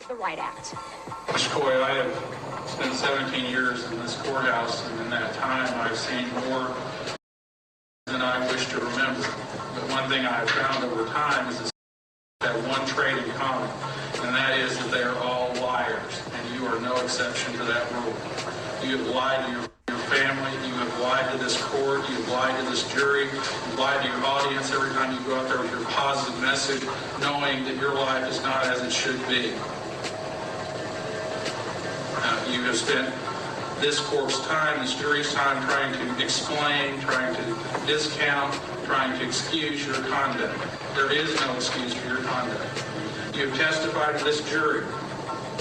the right act. Ms. Coy, I have spent 17 years in this courthouse, and in that time I've seen more than I wish to remember. But one thing I have found over time is that one trait in common, and that is that they are all liars, and you are no exception to that rule. You have lied to your family, you have lied to this court, you have lied to this jury, you've lied to your audience every time you go out there with your positive message, knowing that your life is not as it should be. You have spent this court's time, this jury's time, trying to explain, trying to discount, trying to excuse your conduct. There is no excuse for your conduct. You have testified to this jury.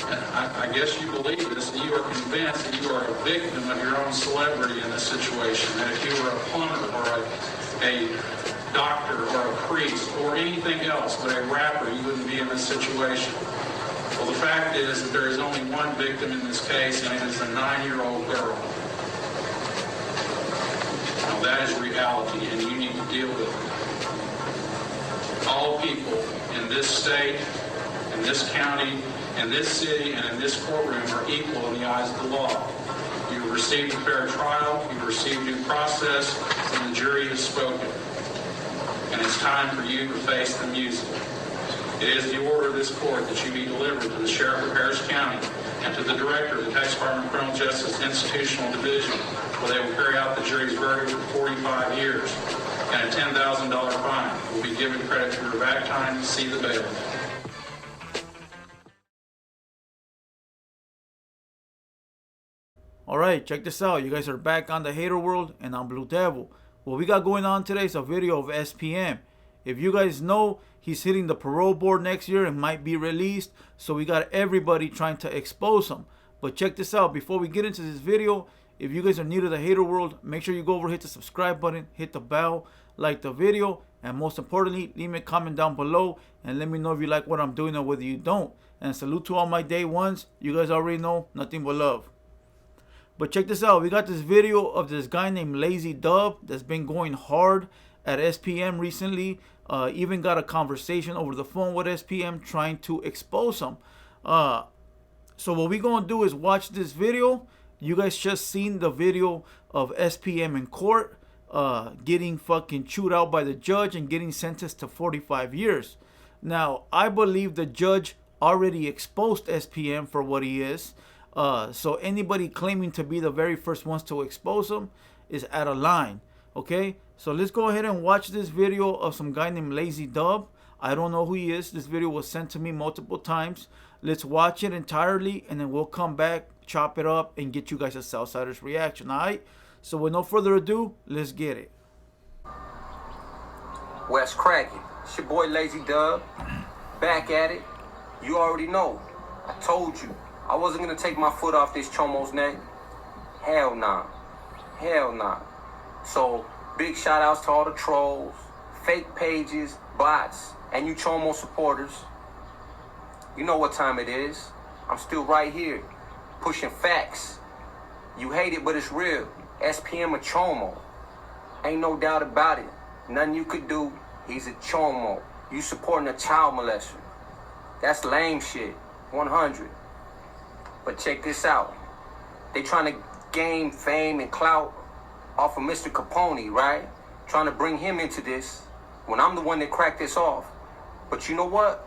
I guess you believe this, that you are convinced that you are a victim of your own celebrity in this situation, that if you were a plumber or a doctor or a priest or anything else but a rapper, you wouldn't be in this situation. Well, the fact is that there is only one victim in this case, and it is a 9-year-old girl. Now, that is reality, and you need to deal with it. All people in this state, in this county, in this city, and in this courtroom are equal in the eyes of the law. You've received a fair trial, you've received due process, and the jury has spoken. And it's time for you to face the music. It is the order of this court that you be delivered to the Sheriff of Harris County and to the Director of the Texas Department of Criminal Justice Institutional Division, where they will carry out the jury's verdict for 45 years, and a $10,000 fine will be given credit to your back time to see the bailiff. Alright, check this out. You guys are back on the Hater World, and I'm Blue Devil. What we got going on today is a video of S.P.M. If you guys know, he's hitting the parole board next year and might be released. So we got everybody trying to expose him. But check this out. Before we get into this video, if you guys are new to the Hater World, make sure you go over, hit the subscribe button, hit the bell, like the video, and most importantly, leave me a comment down below and let me know if you like what I'm doing or whether you don't. And salute to all my day ones. You guys already know, nothing but love. But check this out. We got this video of this guy named Lazy Dub that's been going hard at S.P.M. recently. Even got a conversation over the phone with S.P.M. trying to expose him. So what we gonna do is watch this video. You guys just seen the video of S.P.M. in court getting fucking chewed out by the judge and getting sentenced to 45 years. Now, I believe the judge already exposed S.P.M. for what he is. So anybody claiming to be the very first ones to expose him is out of line. Okay, so let's go ahead and watch this video of some guy named Lazy Dub. I don't know who he is. This video was sent to me multiple times. Let's watch it entirely, and then we'll come back, chop it up, and get you guys a Southsider's reaction. All right, so with no further ado, let's get it. What's cracking? It's your boy Lazy Dub, back at it. You already know, I told you I wasn't gonna take my foot off this chomo's neck. Hell nah. Hell nah. So, big shout outs to all the trolls, fake pages, bots, and you chomo supporters. You know what time it is. I'm still right here, pushing facts. You hate it, but it's real. S.P.M. a chomo. Ain't no doubt about it. Nothing you could do. He's a chomo. You supporting a child molester. That's lame shit. 100. But check this out. They trying to gain fame and clout off of Mr.Capone-E, right? Trying to bring him into this when I'm the one that cracked this off. But you know what?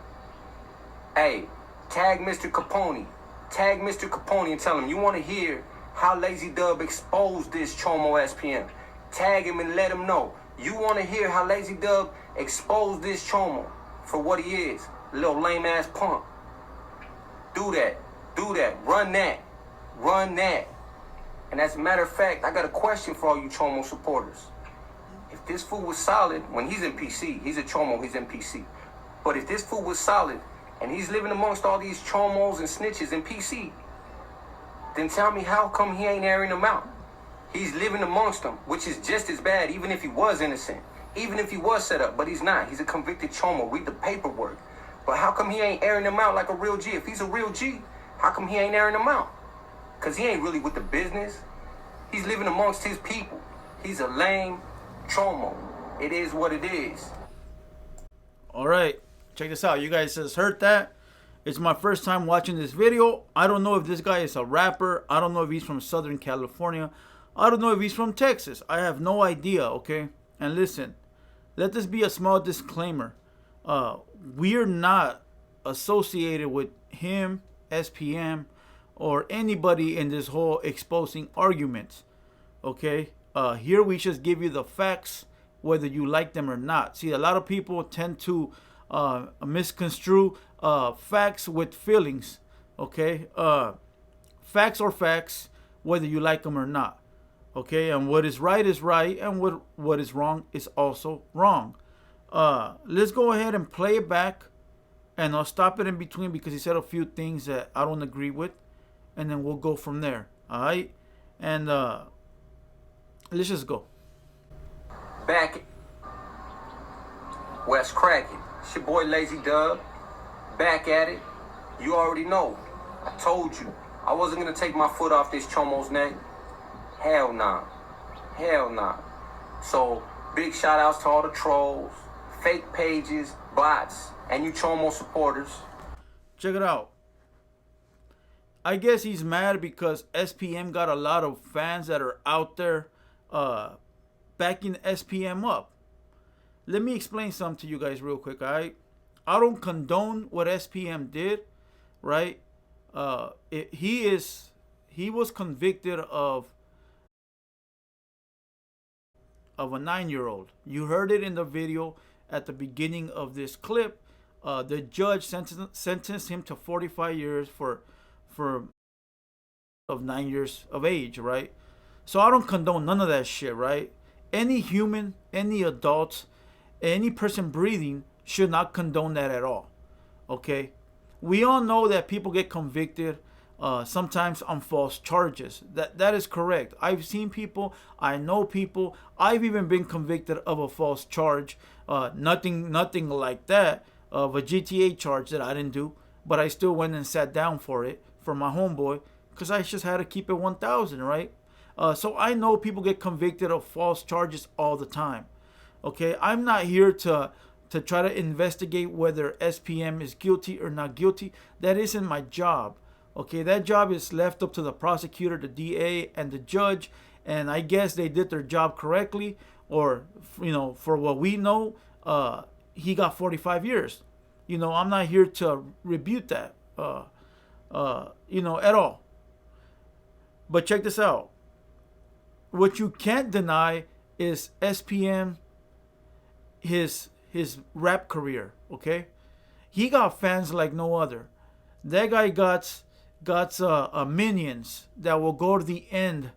Hey, tag Mr. Capone. Tag Mr. Capone and tell him you want to hear how Lazy Dub exposed this chomo S.P.M. Tag him and let him know. You want to hear how Lazy Dub exposed this chomo for what he is. Little lame ass punk. Do that. Do that. Run that. Run that. And as a matter of fact, I got a question for all you chomo supporters. If this fool was solid, when he's in PC, he's a chomo, he's in PC. But if this fool was solid, and he's living amongst all these chomos and snitches in PC, then tell me how come he ain't airing them out? He's living amongst them, which is just as bad, even if he was innocent. Even if he was set up, but he's not. He's a convicted chomo. Read the paperwork. But how come he ain't airing them out like a real G? If he's a real G, how come he ain't airing them out? Because he ain't really with the business. He's living amongst his people. He's a lame chomo. It is what it is. All right, check this out. You guys just heard that. It's my first time watching this video. I don't know if this guy is a rapper. I don't know if he's from Southern California. I don't know if he's from Texas. I have no idea, okay? And listen, let this be a small disclaimer. We're not associated with him, S.P.M, or anybody in this whole exposing arguments, okay? Here we just give you the facts, whether you like them or not. See, a lot of people tend to misconstrue facts with feelings, okay? Facts are facts, whether you like them or not, okay? And what is right, and what is wrong is also wrong. Let's go ahead and play it back, and I'll stop it in between because he said a few things that I don't agree with, and then we'll go from there, all right? And let's just go. Back West cracking. It's your boy Lazy Dub. Back at it. You already know. I told you. I wasn't gonna take my foot off this chomo's neck. Hell nah. Hell nah. So big shout outs to all the trolls, fake pages, bots, and you chomo supporters. Check it out. I guess he's mad because S.P.M got a lot of fans that are out there backing S.P.M up. Let me explain something to you guys real quick, alright? I don't condone what S.P.M did, right? He was convicted of a 9-year-old. You heard it in the video at the beginning of this clip. The judge sentenced him to 45 years for of 9 years of age, right? So I don't condone none of that shit, right? Any human, any adult, any person breathing should not condone that at all, okay? We all know that people get convicted sometimes on false charges. That is correct. I've seen people, I know people, I've even been convicted of a false charge. Nothing like that, of a GTA charge that I didn't do, but I still went and sat down for it for my homeboy because I just had to keep it 1,000, right? So I know people get convicted of false charges all the time. Okay, I'm not here to try to investigate whether S.P.M is guilty or not guilty. That isn't my job. Okay, that job is left up to the prosecutor, the DA, and the judge. And I guess they did their job correctly, or you know, for what we know, he got 45 years. You know, I'm not here to rebut that, you know, at all. But check this out. What you can't deny is S.P.M, his rap career, okay? He got fans like no other. That guy got minions that will go to the end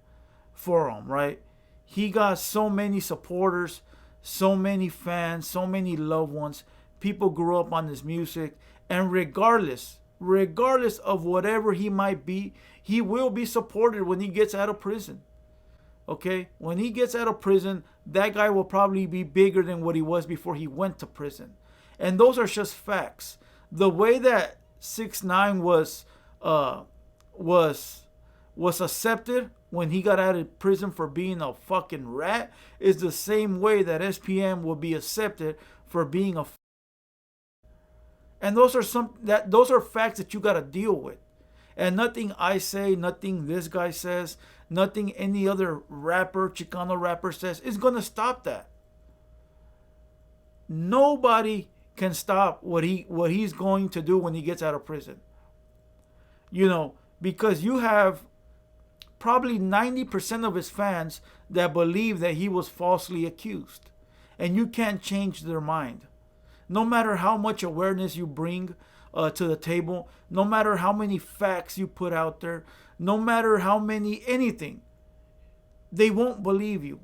for him, right? He got so many supporters, so many fans, so many loved ones. People grew up on his music, and regardless of whatever he might be, he will be supported when he gets out of prison. Okay, when he gets out of prison, that guy will probably be bigger than what he was before he went to prison. And those are just facts. The way that 6ix9ine was accepted when he got out of prison for being a fucking rat is the same way that S.P.M will be accepted for being a. And those are facts that you got to deal with. And nothing I say, nothing this guy says, nothing any other rapper, Chicano rapper says is going to stop that. Nobody can stop what he's going to do when he gets out of prison. You know, because you have probably 90% of his fans that believe that he was falsely accused. And you can't change their mind. No matter how much awareness you bring to the table, no matter how many facts you put out there, no matter how many anything, they won't believe you.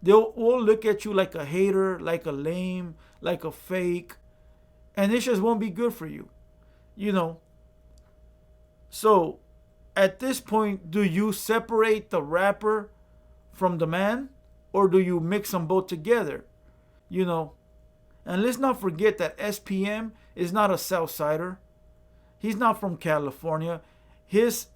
They'll all look at you like a hater, like a lame, like a fake, and it just won't be good for you, you know. So at this point, do you separate the rapper from the man, or do you mix them both together, you know? And let's not forget that S.P.M is not a Southsider. He's not from California. His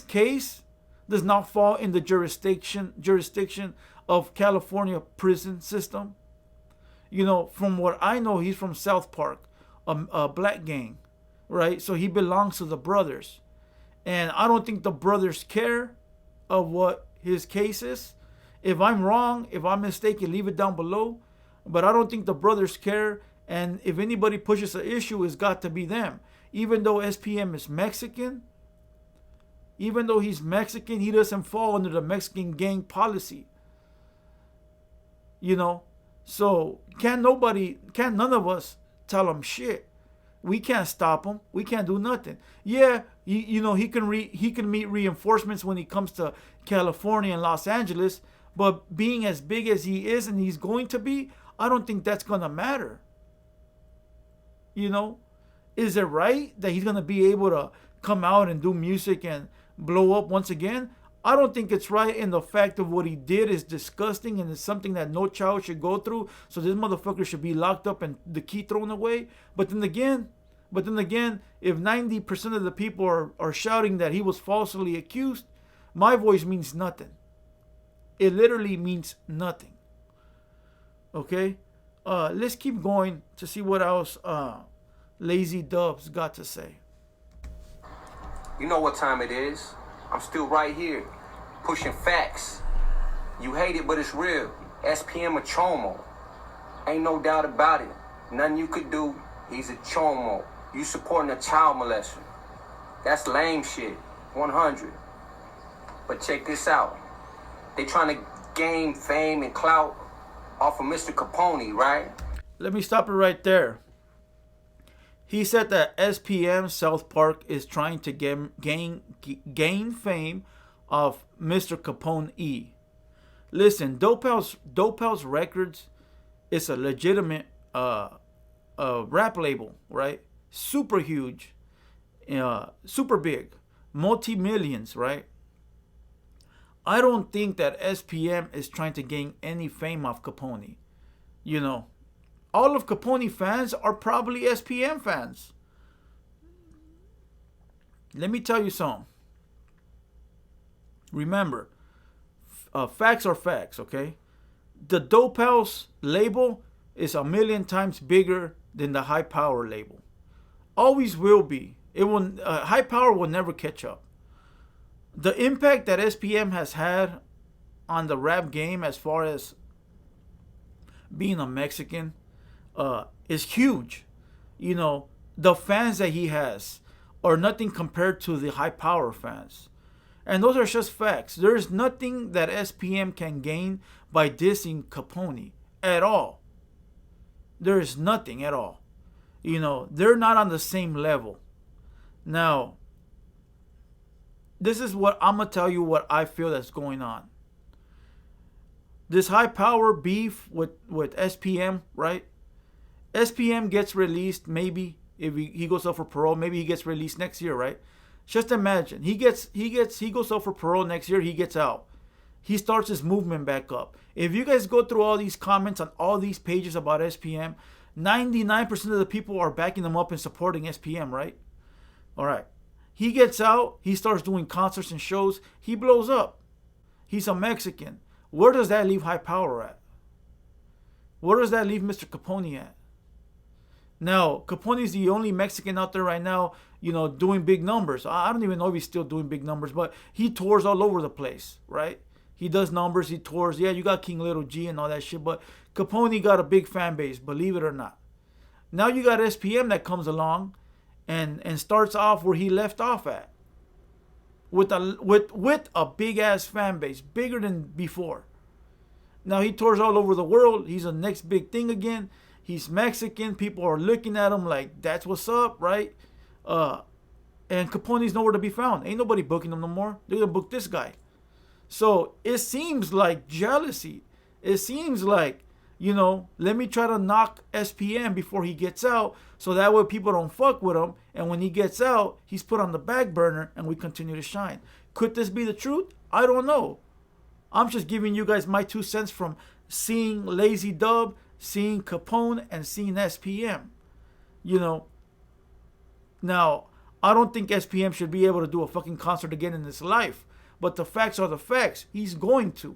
case does not fall in the jurisdiction of California prison system. You know, from what I know, he's from South Park, a black gang, right? So he belongs to the brothers. And I don't think the brothers care of what his case is. If I'm wrong, if I'm mistaken, leave it down below. But I don't think the brothers care. And if anybody pushes an issue, it's got to be them. Even though S.P.M is Mexican, even though he's Mexican, he doesn't fall under the Mexican gang policy. You know? So can't none of us tell him shit. We can't stop him. We can't do nothing. Yeah, you know, he can meet reinforcements when he comes to California and Los Angeles, but being as big as he is and he's going to be, I don't think that's going to matter. You know, is it right that he's going to be able to come out and do music and blow up once again? I don't think it's right, and the fact of what he did is disgusting and it's something that no child should go through. So this motherfucker should be locked up and the key thrown away. But then again, if 90% of the people are shouting that he was falsely accused, my voice means nothing. It literally means nothing. Okay? Let's keep going to see what else Lazy Dub's got to say. You know what time it is. I'm still right here, pushing facts. You hate it, but it's real. S.P.M a chomo. Ain't no doubt about it. Nothing you could do, he's a chomo. You supporting a child molester. That's lame shit. 100. But check this out. They trying to gain fame and clout off of Mr.Capone-E, right? Let me stop it right there. He said that S.P.M. South Park is trying to gain fame of Mr.Capone-E. Listen, Dope House Records is a legitimate rap label, right? Super huge, super big, multi-millions, right? I don't think that S.P.M. is trying to gain any fame off Capone. You know, all of Capone fans are probably S.P.M. fans. Let me tell you something. Remember, facts are facts, okay? The Dope House label is 1,000,000 times bigger than the High Power label. Always will be. It will. High Power will never catch up. The impact that S.P.M. has had on the rap game as far as being a Mexican is huge. You know, the fans that he has are nothing compared to the High Power fans. And those are just facts. There is nothing that S.P.M. can gain by dissing Capone at all. There is nothing at all. You know, they're not on the same level. Now, this is what I'm going to tell you what I feel that's going on. This High Power beef with S.P.M., right? S.P.M. gets released maybe if he goes up for parole. Maybe he gets released next year, right? Just imagine. He goes up for parole next year. He gets out. He starts his movement back up. If you guys go through all these comments on all these pages about S.P.M., 99% of the people are backing him up and supporting S.P.M., right? All right. He gets out. He starts doing concerts and shows. He blows up. He's a Mexican. Where does that leave High Power at? Where does that leave Mr.Capone at? Now, Capone's the only Mexican out there right now, you know, doing big numbers. I don't even know if he's still doing big numbers, but he tours all over the place, right? He does numbers, he tours. Yeah, you got King Little G and all that shit, but Capone got a big fan base, believe it or not. Now you got S.P.M. that comes along and starts off where he left off at. With a big ass fan base, bigger than before. Now he tours all over the world. He's the next big thing again. He's Mexican. People are looking at him like, that's what's up, right? And Capone's nowhere to be found. Ain't nobody booking him no more. They're going to book this guy. So it seems like jealousy. It seems like, you know, let me try to knock S.P.M. before he gets out, so that way people don't fuck with him. And when he gets out, he's put on the back burner and we continue to shine. Could this be the truth? I don't know. I'm just giving you guys my 2 cents from seeing Lazy Dub, seeing Capone, and seeing S.P.M. You know, now, I don't think S.P.M. should be able to do a fucking concert again in his life. But the facts are the facts. He's going to.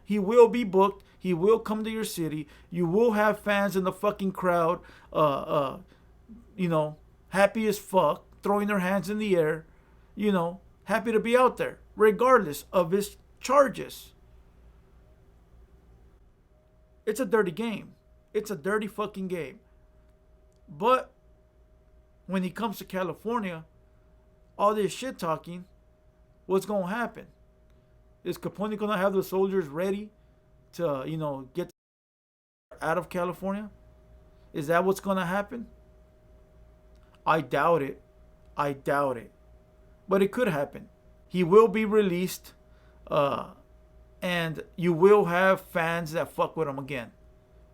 He will be booked. He will come to your city. You will have fans in the fucking crowd, you know, happy as fuck, throwing their hands in the air, you know, happy to be out there, regardless of his charges. It's a dirty game. It's a dirty fucking game. But when he comes to California, all this shit talking, what's going to happen? Is Capone going to have the soldiers ready to, you know, get out of California? Is that what's going to happen? I doubt it. I doubt it. But it could happen. He will be released. And you will have fans that fuck with him again.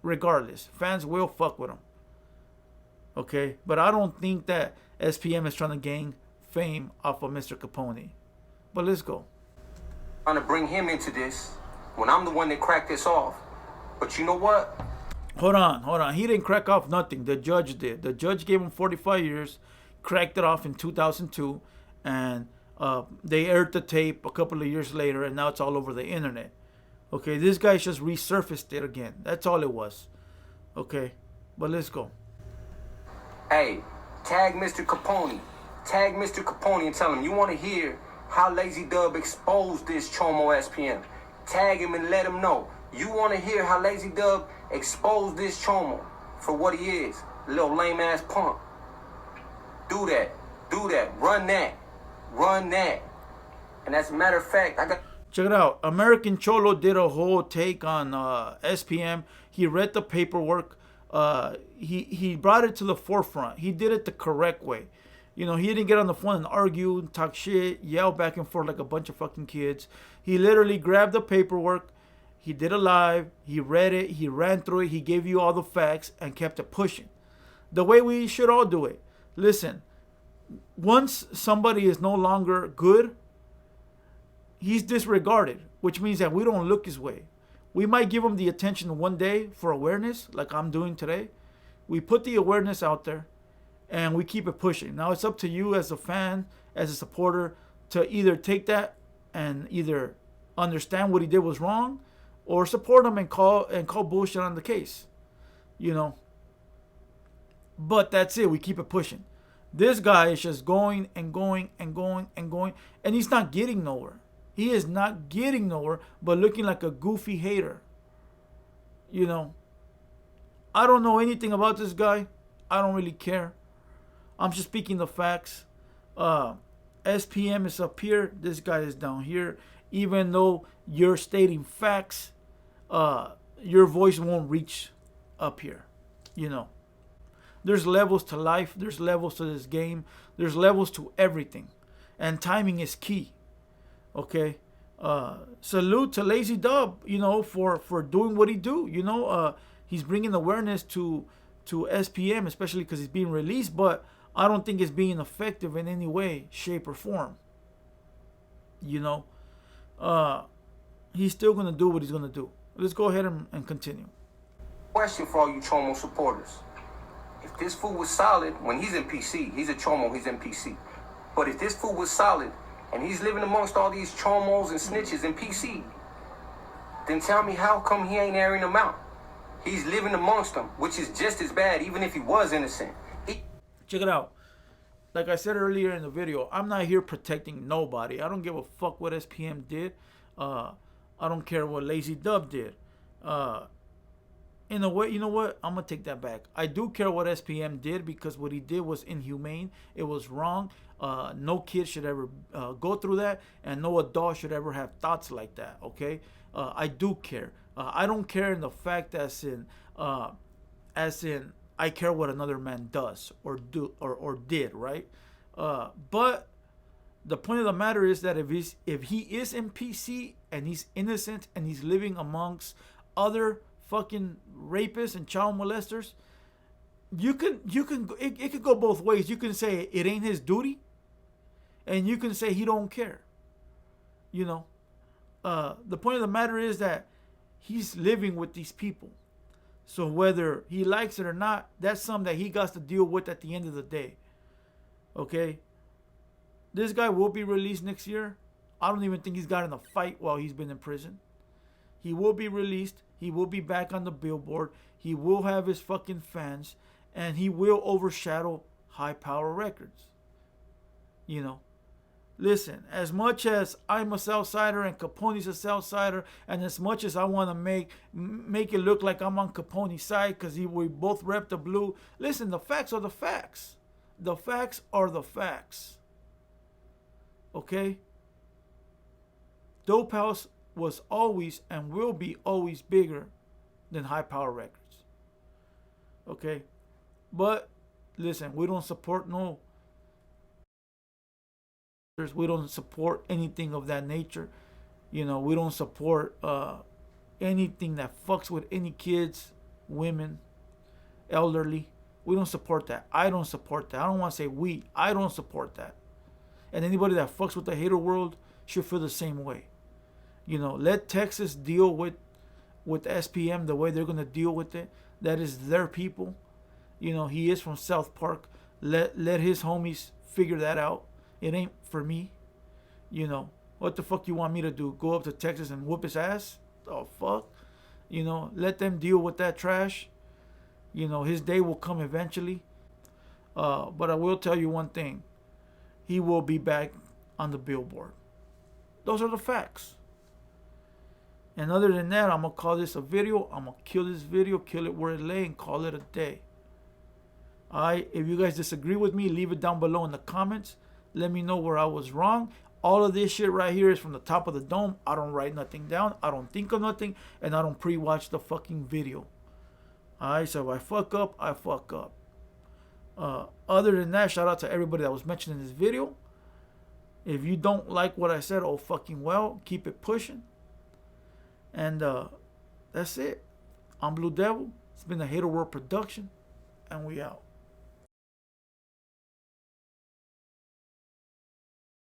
Regardless. Fans will fuck with him. Okay? But I don't think that S.P.M is trying to gain fame off of Mr. Capone. But let's go. Trying to bring him into this when I'm the one that cracked this off. But you know what? Hold on. He didn't crack off nothing. The judge did. The judge gave him 45 years, cracked it off in 2002, and they aired the tape a couple of years later, and now it's all over the internet. Okay, this guy just resurfaced it again. That's all it was. Okay, but let's go. Hey, tag Mr. Capone. Tag Mr. Capone and tell him you want to hear how Lazy Dub exposed this Chomo S.P.M. Tag him and let him know. You want to hear how Lazy Dub exposed this Chomo for what he is. Little lame ass punk. Do that. Run that. And as a matter of fact, I got... Check it out. American Cholo did a whole take on S.P.M. He read the paperwork. He brought it to the forefront. He did it the correct way. You know, he didn't get on the phone and argue, talk shit, yell back and forth like a bunch of fucking kids. He literally grabbed the paperwork. He did a live. He read it. He ran through it. He gave you all the facts and kept it pushing. The way we should all do it. Listen, once somebody is no longer good, he's disregarded, which means that we don't look his way. We might give him the attention one day for awareness, like I'm doing today. We put the awareness out there, and we keep it pushing. Now it's up to you as a fan, as a supporter, to either take that and either understand what he did was wrong, or support him and call bullshit on the case. You know. But that's it. We keep it pushing. This guy is just going and going and going and going, and he's not getting nowhere. He is not getting nowhere, but looking like a goofy hater. You know. I don't know anything about this guy. I don't really care. I'm just speaking the facts. S.P.M is up here. This guy is down here. Even though you're stating facts, your voice won't reach up here. You know. There's levels to life. There's levels to this game. There's levels to everything. And timing is key. Okay? Salute to Lazy Dub, you know, for doing what he do. You know, he's bringing awareness to S.P.M, especially because he's being released. But I don't think it's being effective in any way, shape, or form. You know? He's still going to do what he's going to do. Let's go ahead and continue. Question for all you Chomo supporters. If this fool was solid, when he's in PC, he's a Chomo, he's in PC. But if this fool was solid, and he's living amongst all these Chomos and snitches in PC, then tell me how come he ain't airing them out? He's living amongst them, which is just as bad, even if he was innocent. Check it out. Like I said earlier in the video, I'm not here protecting nobody. I don't give a fuck what S.P.M did. I don't care what Lazy Dub did. In a way, you know what? I'm going to take that back. I do care what S.P.M did because what he did was inhumane. It was wrong. No kid should ever go through that, and no adult should ever have thoughts like that, okay? I do care. I don't care in the fact as in I care what another man does or did, right? But the point of the matter is that if he is in PC and he's innocent and he's living amongst other fucking rapists and child molesters, it could go both ways. You can say it ain't his duty, and you can say he don't care. You know, the point of the matter is that he's living with these people. So whether he likes it or not, that's something that he got to deal with at the end of the day. Okay? This guy will be released next year. I don't even think he's gotten a fight while he's been in prison. He will be released. He will be back on the billboard. He will have his fucking fans. And he will overshadow High Power Records. You know. Listen, as much as I'm a Southsider and Capone's a Southsider, and as much as I want to make it look like I'm on Capone's side because we both rep the blue, listen, the facts are the facts. The facts are the facts. Okay? Dope House was always and will be always bigger than High Power Records. Okay? But, listen, we don't support no... We don't support anything of that nature. You know, we don't support anything that fucks with any kids, women, elderly. We don't support that. I don't support that. I don't want to say we. I don't support that. And anybody that fucks with the hater world should feel the same way. You know, let Texas deal with S.P.M. the way they're going to deal with it. That is their people. You know, he is from South Park. Let his homies figure that out. It ain't for me. You know, what the fuck you want me to do? Go up to Texas and whoop his ass? Oh, fuck. You know, let them deal with that trash. You know, his day will come eventually. But I will tell you one thing. He will be back on the billboard. Those are the facts. And other than that, I'm going to call this a video. I'm going to kill this video, kill it where it lay, and call it a day. Alright, if you guys disagree with me, leave it down below in the comments. Let me know where I was wrong. All of this shit right here is from the top of the dome. I don't write nothing down. I don't think of nothing. And I don't pre-watch the fucking video. Alright, so if I fuck up, I fuck up. Other than that, shout out to everybody that was mentioned in this video. If you don't like what I said, oh fucking well, keep it pushing. And that's it. I'm Blue Devil. It's been a Hater World production. And we out.